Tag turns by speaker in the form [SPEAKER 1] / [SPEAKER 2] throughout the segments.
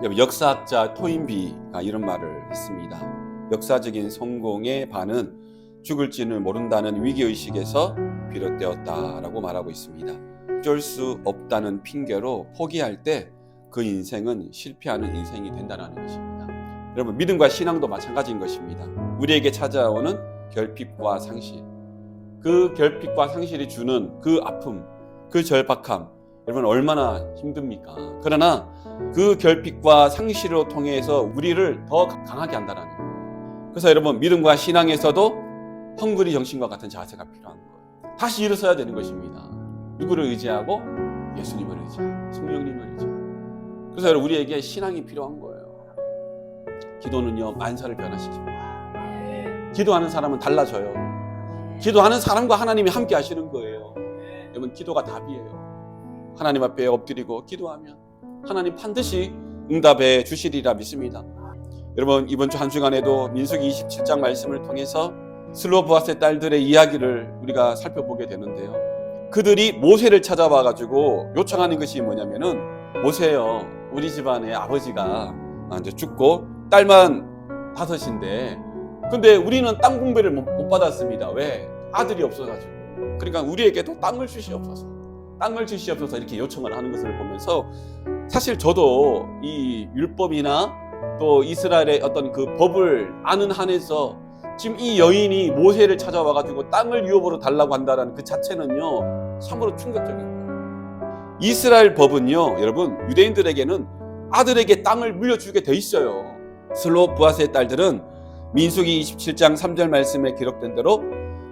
[SPEAKER 1] 역사학자 토인비가 이런 말을 했습니다. 역사적인 성공의 반은 죽을지는 모른다는 위기의식에서 비롯되었다라고 말하고 있습니다. 어쩔 수 없다는 핑계로 포기할 때 그 인생은 실패하는 인생이 된다는 것입니다. 여러분, 믿음과 신앙도 마찬가지인 것입니다. 우리에게 찾아오는 결핍과 상실, 그 결핍과 상실이 주는 그 아픔, 그 절박함, 여러분 얼마나 힘듭니까? 그러나 그 결핍과 상실을 통해서 우리를 더 강하게 한다는 거예요. 그래서 여러분, 믿음과 신앙에서도 헝그리 정신과 같은 자세가 필요한 거예요. 다시 일어서야 되는 것입니다. 누구를 의지하고? 예수님을 의지하고 성령님을 의지하고. 그래서 여러분, 우리에게 신앙이 필요한 거예요. 기도는요, 만사를 변화시킵니다. 기도하는 사람은 달라져요. 기도하는 사람과 하나님이 함께 하시는 거예요. 여러분, 기도가 답이에요. 하나님 앞에 엎드리고 기도하면 하나님 반드시 응답해 주시리라 믿습니다. 여러분, 이번 주 한 주간에도 민수기 27장 말씀을 통해서 슬로보아스의 딸들의 이야기를 우리가 살펴보게 되는데요. 그들이 모세를 찾아와 가지고 요청하는 것이 뭐냐면은, 모세요, 우리 집안의 아버지가 이제 죽고 딸만 5인데 근데 우리는 땅 분배를 못 받았습니다. 왜? 아들이 없어가지고. 그러니까 우리에게도 땅을 주시옵소서, 땅을 주시옵소서, 이렇게 요청을 하는 것을 보면서 사실 저도 이 율법이나 또 이스라엘의 어떤 그 법을 아는 한에서 지금 이 여인이 모세를 찾아와가지고 땅을 유업으로 달라고 한다는 그 자체는요, 참으로 충격적인 거예요. 이스라엘 법은요, 여러분, 유대인들에게는 아들에게 땅을 물려주게 돼 있어요. 슬로보아스의 딸들은 민수기 27장 3절 말씀에 기록된 대로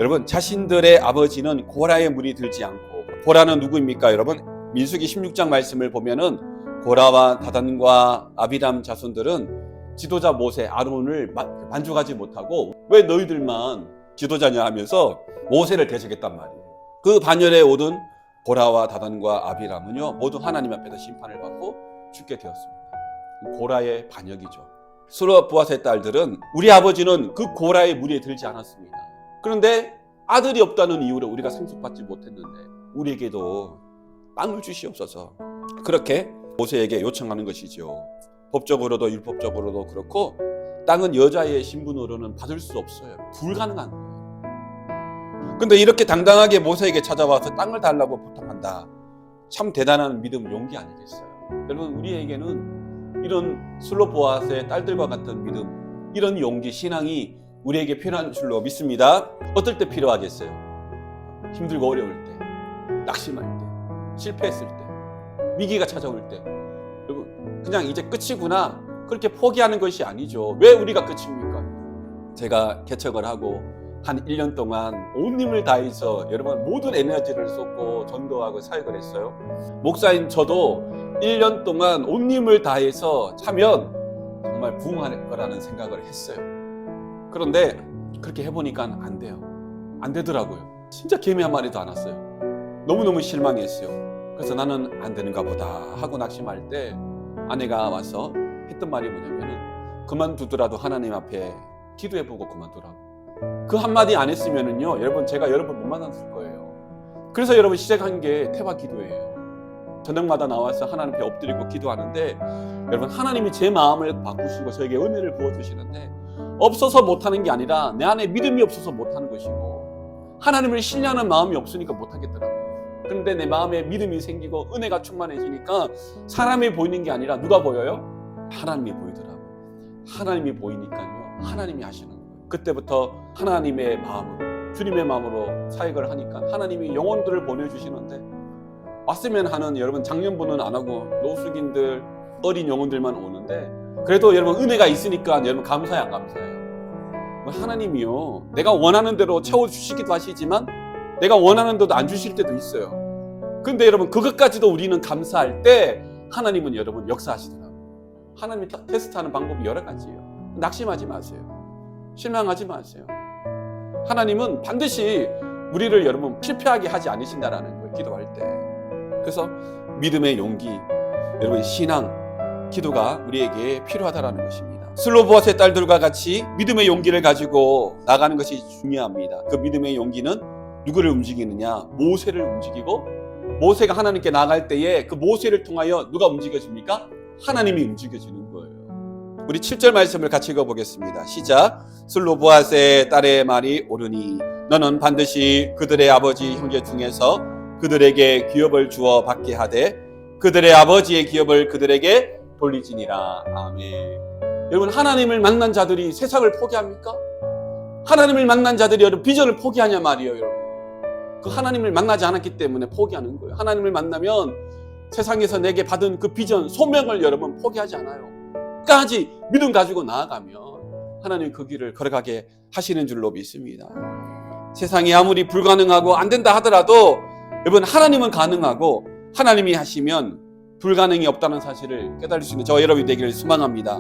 [SPEAKER 1] 여러분, 자신들의 아버지는 고라의 물이 들지 않고, 고라는 누구입니까? 여러분, 민수기 16장 말씀을 보면은 고라와 다단과 아비람 자손들은 지도자 모세 아론을 만족하지 못하고 왜 너희들만 지도자냐 하면서 모세를 대적했단 말이에요. 그 반열에 오던 고라와 다단과 아비람은요, 모두 하나님 앞에서 심판을 받고 죽게 되었습니다. 고라의 반역이죠. 슬로보아스의 딸들은 우리 아버지는 그 고라의 무리에 들지 않았습니다. 그런데 아들이 없다는 이유로 우리가 상속받지 못했는데 우리에게도 땅을 주시옵소서, 그렇게 모세에게 요청하는 것이죠. 법적으로도 율법적으로도 그렇고 땅은 여자의 신분으로는 받을 수 없어요. 불가능한 거예요. 근데 이렇게 당당하게 모세에게 찾아와서 땅을 달라고 부탁한다. 참 대단한 믿음, 용기 아니겠어요? 여러분, 우리에게는 이런 슬로보아스의 딸들과 같은 믿음, 이런 용기, 신앙이 우리에게 필요한 줄로 믿습니다. 어떨 때 필요하겠어요? 힘들고 어려울 때, 낙심할 때, 실패했을 때, 위기가 찾아올 때, 여러분, 그냥 이제 끝이구나, 그렇게 포기하는 것이 아니죠. 왜 우리가 끝입니까? 제가 개척을 하고 한 1년 동안 온 힘을 다해서 여러분 모든 에너지를 쏟고 전도하고 사역을 했어요. 목사인 저도 1년 동안 온 힘을 다해서 차면 정말 부흥할 거라는 생각을 했어요. 그런데 그렇게 해보니까 안 돼요. 안 되더라고요. 진짜 개미 한 마리도 안 왔어요. 너무너무 실망했어요. 그래서 나는 안 되는가 보다 하고 낙심할 때 아내가 와서 했던 말이 뭐냐면은, 그만두더라도 하나님 앞에 기도해보고 그만두라고. 그 한마디 안 했으면은요, 여러분, 제가 여러분 못 만났을 거예요. 그래서 여러분, 시작한 게 태화 기도예요. 저녁마다 나와서 하나님 앞에 엎드리고 기도하는데, 여러분, 하나님이 제 마음을 바꾸시고 저에게 은혜를 부어주시는데, 없어서 못하는 게 아니라 내 안에 믿음이 없어서 못하는 것이고, 하나님을 신뢰하는 마음이 없으니까 못하겠더라고요. 그런데 내 마음에 믿음이 생기고 은혜가 충만해지니까 사람이 보이는 게 아니라 누가 보여요? 하나님이 보이더라고요. 하나님이 보이니까요, 하나님이 하시는 거예요. 그때부터 하나님의 마음으로, 주님의 마음으로 사역을 하니까 하나님이 영혼들을 보내주시는데, 왔으면 하는, 여러분, 장년부는 안 하고 노숙인들, 어린 영혼들만 오는데, 그래도 여러분 은혜가 있으니까 여러분 감사해, 안 감사해요? 하나님이요, 내가 원하는 대로 채워주시기도 하시지만 내가 원하는 대로 안 주실 때도 있어요. 근데 여러분, 그것까지도 우리는 감사할 때 하나님은 여러분 역사하시더라고요. 하나님이 테스트하는 방법이 여러 가지예요. 낙심하지 마세요. 실망하지 마세요. 하나님은 반드시 우리를 여러분 실패하게 하지 않으신다라는 거예요, 기도할 때. 그래서 믿음의 용기, 여러분 신앙, 기도가 우리에게 필요하다라는 것입니다. 슬로보아스의 딸들과 같이 믿음의 용기를 가지고 나가는 것이 중요합니다. 그 믿음의 용기는 누구를 움직이느냐? 모세를 움직이고, 모세가 하나님께 나갈 때에 그 모세를 통하여 누가 움직여집니까? 하나님이 움직여지는 거예요. 우리 7절 말씀을 같이 읽어보겠습니다. 시작. 슬로보아스의 딸의 말이 옳으니 너는 반드시 그들의 아버지 형제 중에서 그들에게 기업을 주어 받게 하되 그들의 아버지의 기업을 그들에게 돌리지니라. 아멘. 여러분, 하나님을 만난 자들이 세상을 포기합니까? 하나님을 만난 자들이 여러분 비전을 포기하냐 말이에요. 여러분, 그 하나님을 만나지 않았기 때문에 포기하는 거예요. 하나님을 만나면 세상에서 내게 받은 그 비전, 소명을 여러분 포기하지 않아요. 끝까지 믿음 가지고 나아가면 하나님 그 길을 걸어가게 하시는 줄로 믿습니다. 세상이 아무리 불가능하고 안 된다 하더라도 여러분, 하나님은 가능하고 하나님이 하시면 불가능이 없다는 사실을 깨달을 수 있는 저와 여러분이 되기를 소망합니다.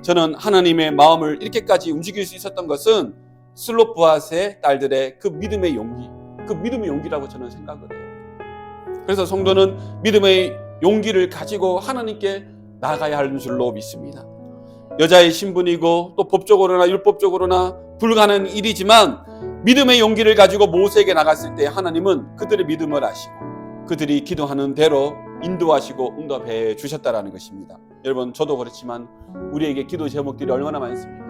[SPEAKER 1] 저는 하나님의 마음을 이렇게까지 움직일 수 있었던 것은 슬로보아스의 딸들의 그 믿음의 용기, 그 믿음의 용기라고 저는 생각을 해요. 그래서 성도는 믿음의 용기를 가지고 하나님께 나가야 하는 줄로 믿습니다. 여자의 신분이고 또 법적으로나 율법적으로나 불가능한 일이지만 믿음의 용기를 가지고 모세에게 나갔을 때 하나님은 그들의 믿음을 아시고 그들이 기도하는 대로 인도하시고 응답해 주셨다라는 것입니다. 여러분, 저도 그렇지만 우리에게 기도 제목들이 얼마나 많습니까?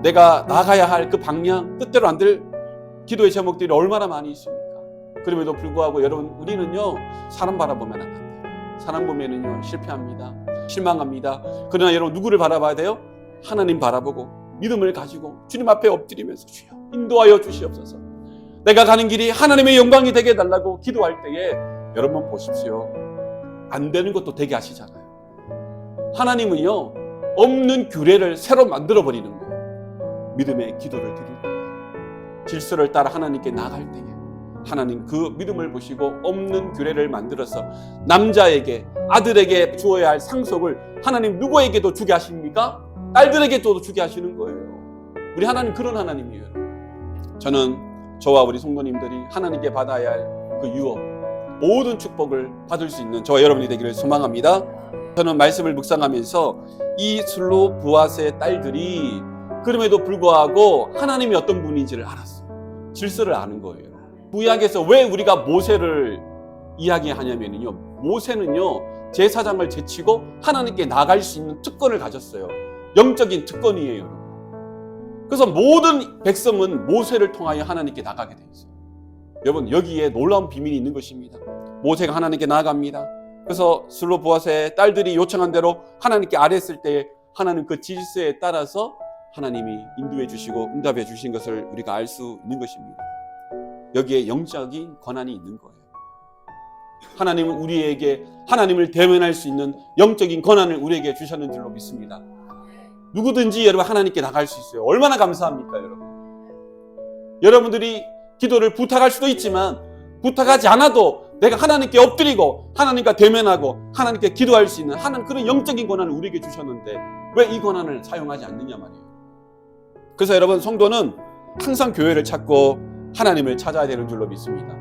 [SPEAKER 1] 내가 나가야 할 그 방향, 뜻대로 안 될 기도의 제목들이 얼마나 많이 있습니까? 그럼에도 불구하고 여러분, 우리는요 사람 바라보면 안 돼요. 사람 보면은요 실패합니다. 실망합니다. 그러나 여러분, 누구를 바라봐야 돼요? 하나님 바라보고 믿음을 가지고 주님 앞에 엎드리면서 주여 인도하여 주시옵소서. 내가 가는 길이 하나님의 영광이 되게 해달라고 기도할 때에 여러분 보십시오. 안 되는 것도 되게 하시잖아요. 하나님은요 없는 규례를 새로 만들어 버리는 거예요. 믿음의 기도를 드릴 때, 질서를 따라 하나님께 나갈 때에 하나님 그 믿음을 보시고 없는 규례를 만들어서 남자에게, 아들에게 주어야 할 상속을 하나님 누구에게도 주게 하십니까? 딸들에게도 주게 하시는 거예요. 우리 하나님 그런 하나님이에요. 저는 저와 우리 성도님들이 하나님께 받아야 할 그 유업, 모든 축복을 받을 수 있는 저와 여러분이 되기를 소망합니다. 저는 말씀을 묵상하면서 이 슬로보아스의 딸들이 그럼에도 불구하고 하나님이 어떤 분인지를 알았어요. 질서를 아는 거예요. 구약에서 왜 우리가 모세를 이야기하냐면요, 모세는요 제사장을 제치고 하나님께 나갈 수 있는 특권을 가졌어요. 영적인 특권이에요. 그래서 모든 백성은 모세를 통하여 하나님께 나가게 돼 있어요. 여러분, 여기에 놀라운 비밀이 있는 것입니다. 모세가 하나님께 나아갑니다. 그래서 슬로보아스의 딸들이 요청한 대로 하나님께 아뢰었을 때 하나님 그 질서에 따라서 하나님이 인도해 주시고 응답해 주신 것을 우리가 알 수 있는 것입니다. 여기에 영적인 권한이 있는 거예요. 하나님은 우리에게 하나님을 대면할 수 있는 영적인 권한을 우리에게 주셨는 줄로 믿습니다. 누구든지 여러분 하나님께 나갈 수 있어요. 얼마나 감사합니까, 여러분? 여러분들이 기도를 부탁할 수도 있지만 부탁하지 않아도 내가 하나님께 엎드리고 하나님과 대면하고 하나님께 기도할 수 있는 하나님 그런 영적인 권한을 우리에게 주셨는데 왜 이 권한을 사용하지 않느냐 말이에요. 그래서 여러분, 성도는 항상 교회를 찾고 하나님을 찾아야 되는 줄로 믿습니다.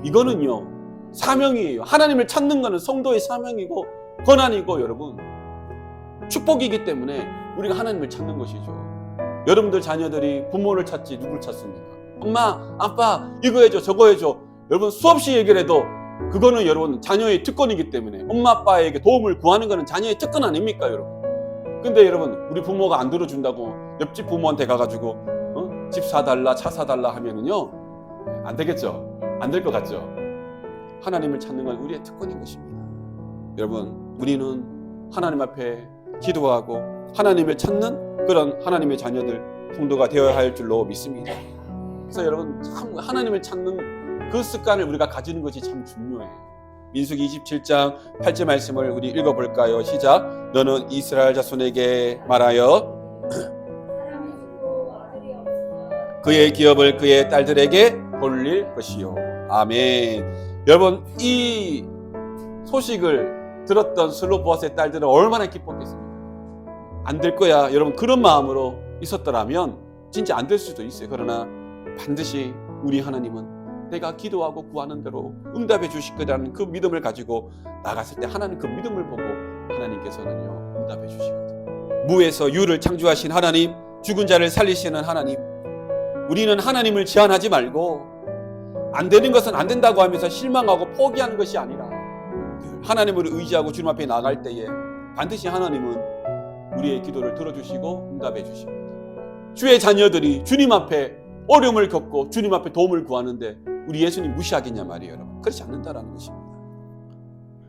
[SPEAKER 1] 이거는요 사명이에요. 하나님을 찾는 것은 성도의 사명이고 권한이고 여러분 축복이기 때문에 우리가 하나님을 찾는 것이죠. 여러분들 자녀들이 부모를 찾지 누구를 찾습니까? 엄마, 아빠 이거 해줘 저거 해줘. 여러분 수없이 얘기를 해도 그거는 여러분 자녀의 특권이기 때문에 엄마 아빠에게 도움을 구하는 것은 자녀의 특권 아닙니까, 여러분? 근데 여러분 우리 부모가 안 들어준다고 옆집 부모한테 가가지고 집 사달라 차 사달라 하면은요 안 되겠죠. 안 될 것 같죠. 하나님을 찾는 건 우리의 특권인 것입니다. 여러분, 우리는 하나님 앞에 기도하고 하나님을 찾는 그런 하나님의 자녀들 성도가 되어야 할 줄로 믿습니다. 그래서 여러분 참 하나님을 찾는 그 습관을 우리가 가지는 것이 참 중요해요. 민수기 27장 8절 말씀을 우리 읽어볼까요? 시작. 너는 이스라엘 자손에게 말하여 그의 기업을 그의 딸들에게 돌릴 것이요. 아멘. 여러분, 이 소식을 들었던 슬로보아스의 딸들은 얼마나 기뻤겠습니까? 안 될 거야. 여러분 그런 마음으로 있었더라면 진짜 안 될 수도 있어요. 그러나 반드시 우리 하나님은 내가 기도하고 구하는 대로 응답해 주실 거라는 그 믿음을 가지고 나갔을 때 하나님 그 믿음을 보고 하나님께서는요 응답해 주시거든요. 무에서 유를 창조하신 하나님, 죽은 자를 살리시는 하나님, 우리는 하나님을 제한하지 말고 안 되는 것은 안 된다고 하면서 실망하고 포기하는 것이 아니라 하나님을 의지하고 주님 앞에 나갈 때에 반드시 하나님은 우리의 기도를 들어주시고 응답해 주십니다. 주의 자녀들이 주님 앞에 어려움을 겪고 주님 앞에 도움을 구하는데 우리 예수님 무시하겠냐 말이에요, 여러분. 그렇지 않는다라는 것입니다.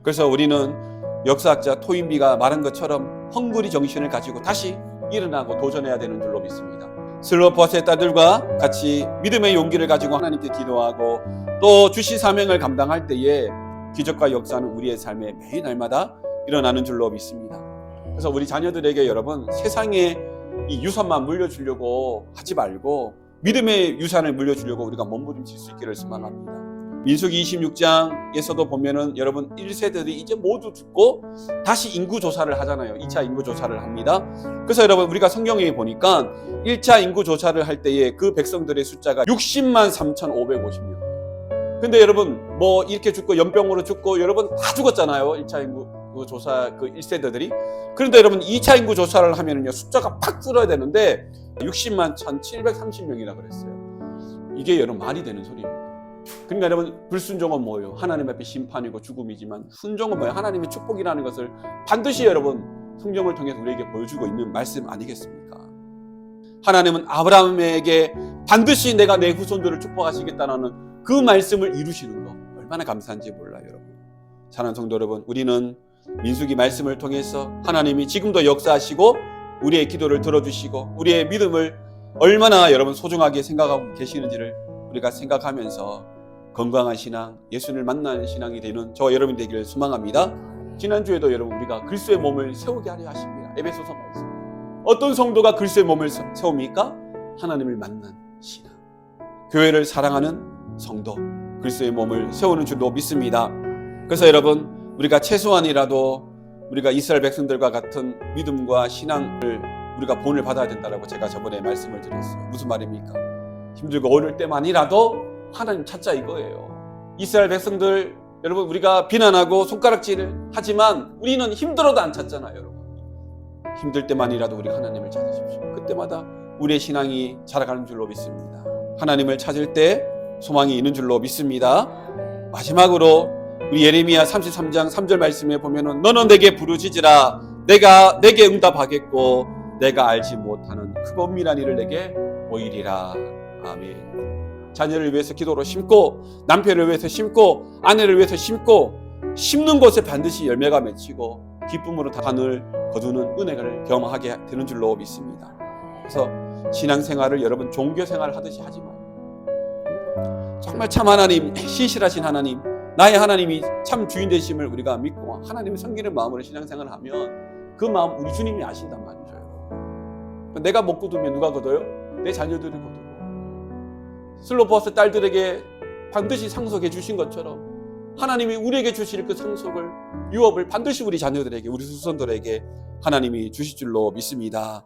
[SPEAKER 1] 그래서 우리는 역사학자 토인비가 말한 것처럼 헝그리 정신을 가지고 다시 일어나고 도전해야 되는 줄로 믿습니다. 슬로포스의 딸들과 같이 믿음의 용기를 가지고 하나님께 기도하고 또 주시 사명을 감당할 때에 기적과 역사는 우리의 삶에 매일 날마다 일어나는 줄로 믿습니다. 그래서 우리 자녀들에게 여러분 세상에 이 유산만 물려주려고 하지 말고 믿음의 유산을 물려주려고 우리가 몸부림칠 수 있기를 소망합니다. 민수기 26장에서도 보면은 여러분 1세들이 이제 모두 죽고 다시 인구조사를 하잖아요. 2차 인구조사를 합니다. 그래서 여러분 우리가 성경에 보니까 1차 인구조사를 할 때에 그 백성들의 숫자가 60만 3,550명. 근데 여러분 뭐 이렇게 죽고 연병으로 죽고 여러분 다 죽었잖아요. 1차 인구조사 그 1세대들이. 그런데 여러분 2차 인구조사를 하면은요 숫자가 팍 줄어야 되는데 60만 1,730명이나 그랬어요. 이게 여러분 말이 되는 소리입니다. 그러니까 여러분 불순종은 뭐예요? 하나님 앞에 심판이고 죽음이지만 순종은 뭐예요? 하나님의 축복이라는 것을 반드시 여러분 성경을 통해서 우리에게 보여주고 있는 말씀 아니겠습니까? 하나님은 아브라함에게 반드시 내가 내 후손들을 축복하시겠다는 그 말씀을 이루시는 거 얼마나 감사한지 몰라요, 여러분. 사랑하는 성도 여러분, 우리는 민수기 말씀을 통해서 하나님이 지금도 역사하시고 우리의 기도를 들어주시고 우리의 믿음을 얼마나 여러분 소중하게 생각하고 계시는지를 우리가 생각하면서 건강한 신앙, 예수를 만나는 신앙이 되는 저와 여러분 되기를 소망합니다. 지난주에도 여러분 우리가 그리스도의 몸을 세우게 하려 하십니다. 에베소서 말씀. 어떤 성도가 그리스도의 몸을 세웁니까? 하나님을 만난 신앙. 교회를 사랑하는 성도, 그리스도의 몸을 세우는 줄로 믿습니다. 그래서 여러분 우리가 최소한이라도 우리가 이스라엘 백성들과 같은 믿음과 신앙을 우리가 본을 받아야 된다고 제가 저번에 말씀을 드렸어요. 무슨 말입니까? 힘들고 어려울 때만이라도 하나님 찾자 이거예요. 이스라엘 백성들 여러분 우리가 비난하고 손가락질을 하지만 우리는 힘들어도 안 찾잖아요, 여러분. 힘들 때만이라도 우리 하나님을 찾으십시오. 그때마다 우리의 신앙이 자라가는 줄로 믿습니다. 하나님을 찾을 때 소망이 있는 줄로 믿습니다. 마지막으로 우리 예레미야 33장 3절 말씀에 보면은 너는 내게 부르짖으라 내가 내게 응답하겠고 내가 알지 못하는 크고 은밀한 일을 내게 보이리라. 아멘. 자녀를 위해서 기도로 심고 남편을 위해서 심고 아내를 위해서 심고 심는 곳에 반드시 열매가 맺히고 기쁨으로 하늘 거두는 은혜를 경험하게 되는 줄로 믿습니다. 그래서 신앙생활을 여러분 종교생활을 하듯이 하지 마요. 정말 참 하나님, 신실하신 하나님, 나의 하나님이 참 주인 되심을 우리가 믿고 하나님을 섬기는 마음으로 신앙생활을 하면 그 마음 우리 주님이 아신단 말이죠. 내가 못 거두면 누가 거둬요? 내 자녀들이 거두고. 슬로포스 딸들에게 반드시 상속해 주신 것처럼 하나님이 우리에게 주실 그 상속을 유업을 반드시 우리 자녀들에게 우리 후손들에게 하나님이 주실 줄로 믿습니다.